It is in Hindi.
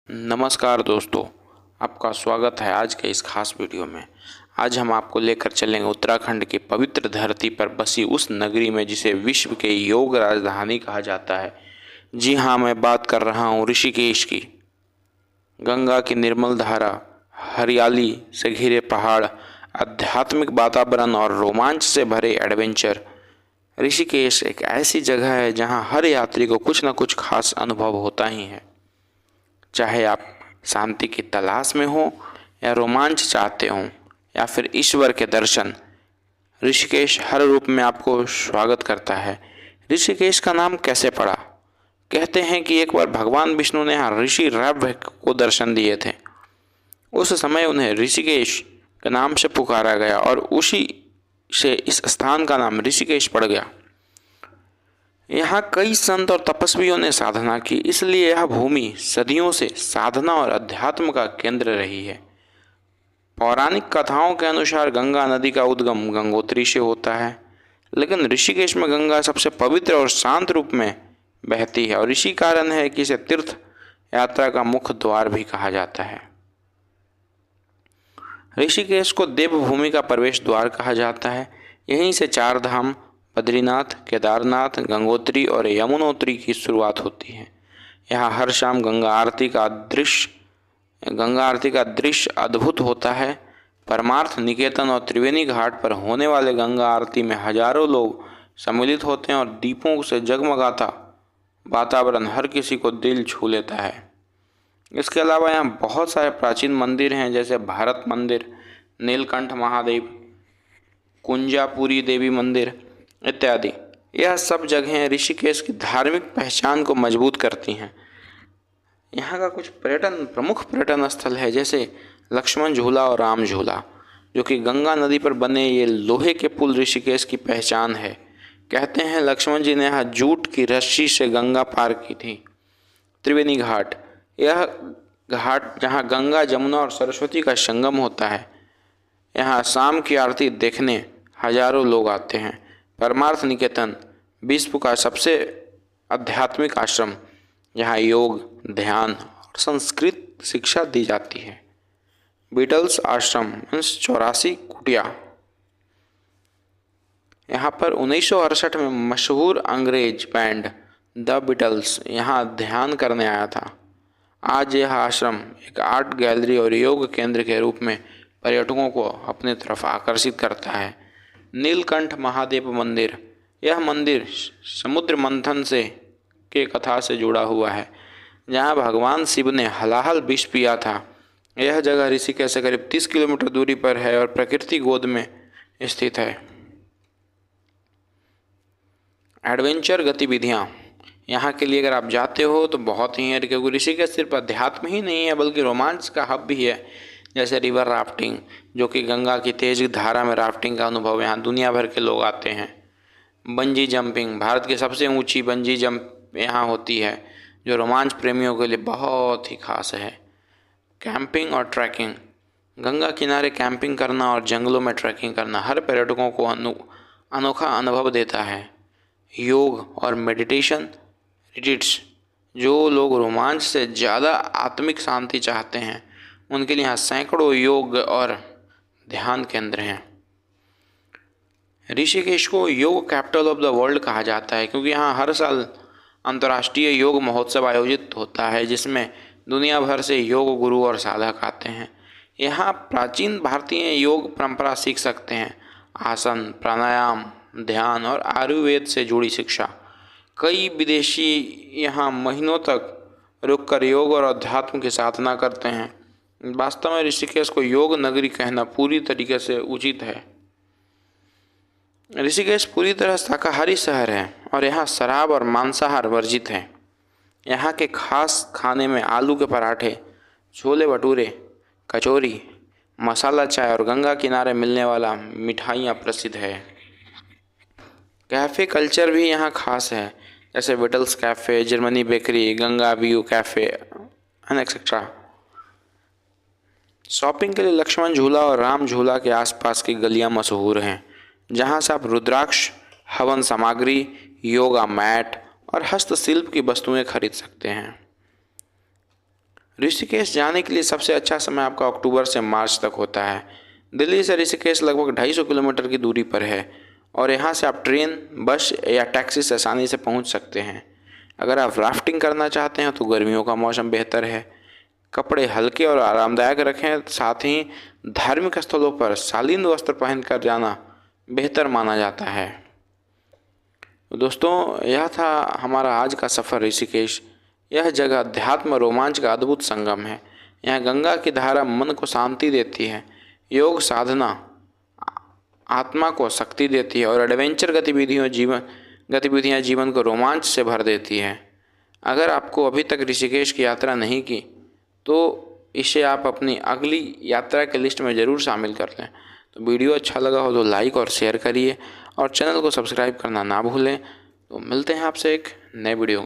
नमस्कार दोस्तों, आपका स्वागत है आज के इस खास वीडियो में। आज हम आपको लेकर चलेंगे उत्तराखंड की पवित्र धरती पर बसी उस नगरी में जिसे विश्व के योग राजधानी कहा जाता है। जी हाँ, मैं बात कर रहा हूँ ऋषिकेश की। गंगा की निर्मल धारा, हरियाली से घिरे पहाड़, आध्यात्मिक वातावरण और रोमांच से भरे एडवेंचर। ऋषिकेश एक ऐसी जगह है जहाँ हर यात्री को कुछ न कुछ खास अनुभव होता ही है। चाहे आप शांति की तलाश में हो या रोमांच चाहते हो या फिर ईश्वर के दर्शन, ऋषिकेश हर रूप में आपको स्वागत करता है। ऋषिकेश का नाम कैसे पड़ा? कहते हैं कि एक बार भगवान विष्णु ने यहाँ ऋषि रवि को दर्शन दिए थे। उस समय उन्हें ऋषिकेश के नाम से पुकारा गया और उसी से इस स्थान का नाम ऋषिकेश पड़ गया। यहाँ कई संत और तपस्वियों ने साधना की, इसलिए यह भूमि सदियों से साधना और अध्यात्म का केंद्र रही है। पौराणिक कथाओं के अनुसार गंगा नदी का उद्गम गंगोत्री से होता है, लेकिन ऋषिकेश में गंगा सबसे पवित्र और शांत रूप में बहती है और इसी कारण है कि इसे तीर्थ यात्रा का मुख्य द्वार भी कहा जाता है। ऋषिकेश को देवभूमि का प्रवेश द्वार कहा जाता है। यहीं से चार धाम बद्रीनाथ, केदारनाथ, गंगोत्री और यमुनोत्री की शुरुआत होती है। यहाँ हर शाम गंगा आरती का दृश्य अद्भुत होता है। परमार्थ निकेतन और त्रिवेणी घाट पर होने वाले गंगा आरती में हजारों लोग सम्मिलित होते हैं और दीपों से जगमगाता वातावरण हर किसी को दिल छू लेता है। इसके अलावा यहाँ बहुत सारे प्राचीन मंदिर हैं, जैसे भारत मंदिर, नीलकंठ महादेव, कुंजापुरी देवी मंदिर इत्यादि। यह सब जगहें ऋषिकेश की धार्मिक पहचान को मजबूत करती हैं। यहाँ का कुछ प्रमुख पर्यटन स्थल है, जैसे लक्ष्मण झूला और राम झूला, जो कि गंगा नदी पर बने ये लोहे के पुल ऋषिकेश की पहचान है। कहते हैं लक्ष्मण जी ने यहाँ जूट की रस्सी से गंगा पार की थी। त्रिवेणी घाट, यह घाट जहाँ गंगा, जमुना और सरस्वती का संगम होता है। यहाँ शाम की आरती देखने हजारों लोग आते हैं। परमार्थ निकेतन, विश्व का सबसे आध्यात्मिक आश्रम, यहाँ योग, ध्यान और संस्कृत शिक्षा दी जाती है। बीटल्स आश्रम 84 कुटिया, यहाँ पर 1968 में मशहूर अंग्रेज बैंड द बीटल्स यहाँ ध्यान करने आया था। आज यह आश्रम एक आर्ट गैलरी और योग केंद्र के रूप में पर्यटकों को अपनी तरफ आकर्षित करता है। नीलकंठ महादेव मंदिर, यह मंदिर समुद्र मंथन के कथा से जुड़ा हुआ है, जहाँ भगवान शिव ने हलाहल विष पिया था। यह जगह ऋषिकेश से करीब 30 किलोमीटर दूरी पर है और प्रकृति गोद में स्थित है। एडवेंचर गतिविधियाँ यहाँ के लिए अगर आप जाते हो तो बहुत ही है, क्योंकि ऋषिकेश सिर्फ अध्यात्म ही नहीं है बल्कि रोमांच का हब भी है। जैसे रिवर राफ्टिंग, जो कि गंगा की तेज धारा में राफ्टिंग का अनुभव, यहाँ दुनिया भर के लोग आते हैं। बंजी जंपिंग, भारत की सबसे ऊंची बंजी जंप यहाँ होती है, जो रोमांच प्रेमियों के लिए बहुत ही खास है। कैंपिंग और ट्रैकिंग, गंगा किनारे कैंपिंग करना और जंगलों में ट्रैकिंग करना हर पर्यटकों को अनोखा अनुभव देता है। योग और मेडिटेशन रिट्रीट्स, जो लोग रोमांच से ज़्यादा आत्मिक शांति चाहते हैं उनके लिए यहाँ सैकड़ों योग और ध्यान केंद्र हैं। ऋषिकेश को योग कैपिटल ऑफ द वर्ल्ड कहा जाता है, क्योंकि यहाँ हर साल अंतर्राष्ट्रीय योग महोत्सव आयोजित होता है, जिसमें दुनिया भर से योग गुरु और साधक आते हैं। यहाँ प्राचीन भारतीय योग परंपरा सीख सकते हैं। आसन, प्राणायाम, ध्यान और आयुर्वेद से जुड़ी शिक्षा। कई विदेशी यहाँ महीनों तक रुककर योग और अध्यात्म की साधना करते हैं। वास्तव में ऋषिकेश को योग नगरी कहना पूरी तरीके से उचित है। ऋषिकेश पूरी तरह शाकाहारी शहर है और यहाँ शराब और मांसाहार वर्जित है। यहाँ के खास खाने में आलू के पराठे, छोले भटूरे, कचौरी, मसाला चाय और गंगा किनारे मिलने वाला मिठाइयाँ प्रसिद्ध है। कैफ़े कल्चर भी यहाँ खास है, जैसे Vitals cafe, Germany bakery, Ganga view cafe and etcetera. Shopping के लिए लक्ष्मण झूला और राम झूला के आसपास की गलियां मशहूर हैं, जहां से आप रुद्राक्ष, हवन सामग्री, योगा मैट और हस्तशिल्प की वस्तुएं खरीद सकते हैं। ऋषिकेश जाने के लिए सबसे अच्छा समय आपका अक्टूबर से मार्च तक होता है। दिल्ली से ऋषिकेश लगभग 250 किलोमीटर की दूरी पर है और यहाँ से आप ट्रेन, बस या टैक्सी से आसानी से पहुँच सकते हैं। अगर आप राफ्टिंग करना चाहते हैं तो गर्मियों का मौसम बेहतर है। कपड़े हल्के और आरामदायक रखें, साथ ही धार्मिक स्थलों पर शालीन वस्त्र पहनकर जाना बेहतर माना जाता है। तो दोस्तों, यह था हमारा आज का सफ़र ऋषिकेश। यह जगह अध्यात्म रोमांच का अद्भुत संगम है। यहाँ गंगा की धारा मन को शांति देती है, योग साधना आत्मा को शक्ति देती है और एडवेंचर गतिविधियाँ जीवन को रोमांच से भर देती है। अगर आपको अभी तक ऋषिकेश की यात्रा नहीं की तो इसे आप अपनी अगली यात्रा के लिस्ट में ज़रूर शामिल कर लें। तो वीडियो अच्छा लगा हो तो लाइक और शेयर करिए और चैनल को सब्सक्राइब करना ना भूलें। तो मिलते हैं आपसे एक नए वीडियो।